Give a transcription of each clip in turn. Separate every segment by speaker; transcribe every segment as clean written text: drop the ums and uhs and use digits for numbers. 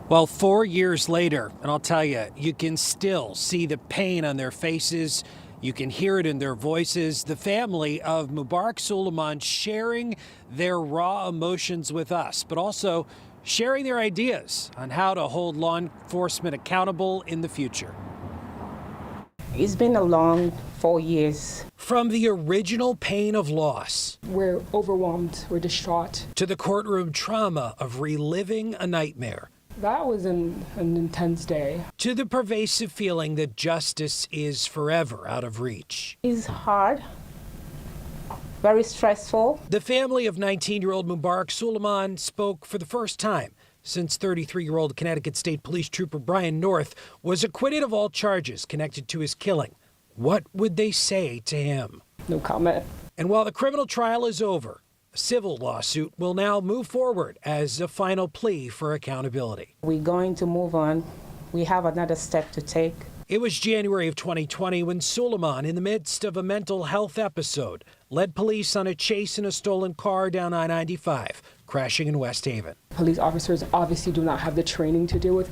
Speaker 1: Well, 4 years later, and I'll tell you, you can still see the pain on their faces. You can hear it in their voices. The family of Mubarak Soulemane sharing their raw emotions with us, but also sharing their ideas on how to hold law enforcement accountable in the future.
Speaker 2: It's been a long 4 years.
Speaker 1: From the original pain of loss,
Speaker 3: we're overwhelmed, we're distraught,
Speaker 1: to the courtroom trauma of reliving a nightmare.
Speaker 3: That was an intense day.
Speaker 1: To the pervasive feeling that justice is forever out of reach.
Speaker 2: It's hard, very stressful.
Speaker 1: The family of 19-year-old Mubarak Soulemane spoke for the first time since 33-year-old Connecticut State Police Trooper Brian North was acquitted of all charges connected to his killing. What would they say to him?
Speaker 3: No comment.
Speaker 1: And while the criminal trial is over, a civil lawsuit will now move forward as a final plea for accountability.
Speaker 2: We're going to move on. We have another step to take.
Speaker 1: It was January of 2020 when Soulemane, in the midst of a mental health episode, led police on a chase in a stolen car down I-95, crashing in West Haven.
Speaker 3: Police officers obviously do not have the training to deal with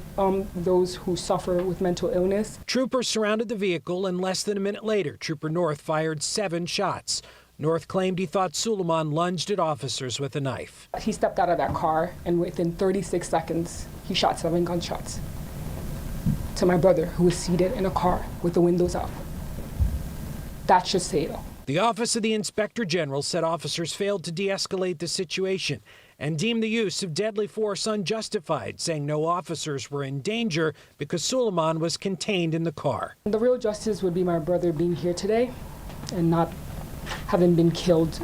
Speaker 3: those who suffer with mental illness.
Speaker 1: Troopers surrounded the vehicle, and less than a minute later, Trooper North fired 7 shots. North claimed he thought Soulemane lunged at officers with a knife.
Speaker 3: He stepped out of that car, and within 36 seconds, he shot 7 gunshots to my brother, who was seated in a car with the windows up. That should say it all.
Speaker 1: The Office of the Inspector General said officers failed to de-escalate the situation and deemed the use of deadly force unjustified, saying no officers were in danger because Soulemane was contained in the car.
Speaker 3: The real justice would be my brother being here today and not having been killed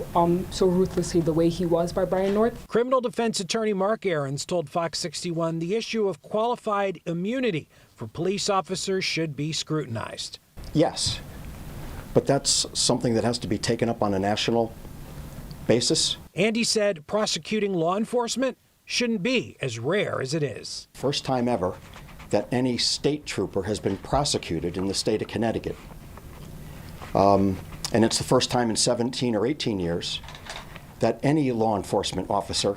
Speaker 3: so ruthlessly the way he was by Brian North.
Speaker 1: Criminal defense attorney Mark Ahrens told Fox 61 the issue of qualified immunity for police officers should be scrutinized.
Speaker 4: Yes, but that's something that has to be taken up on a national basis. And
Speaker 1: he said prosecuting law enforcement shouldn't be as rare as it is.
Speaker 4: First time ever that any state trooper has been prosecuted in the state of Connecticut. And it's the first time in 17 or 18 years that any law enforcement officer,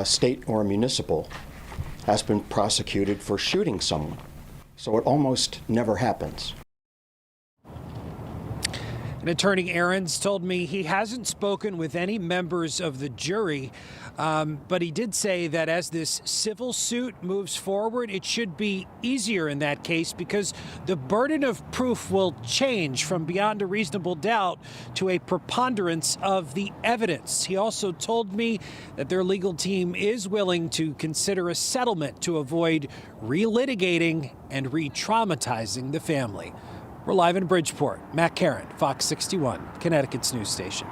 Speaker 4: state or municipal, has been prosecuted for shooting someone. So it almost never happens.
Speaker 1: And Attorney Ahrens told me he hasn't spoken with any members of the jury, but he did say that as this civil suit moves forward, it should be easier in that case because the burden of proof will change from beyond a reasonable doubt to a preponderance of the evidence. He also told me that their legal team is willing to consider a settlement to avoid relitigating and re-traumatizing the family. We're live in Bridgeport. Matt Karen, Fox 61, Connecticut's news station.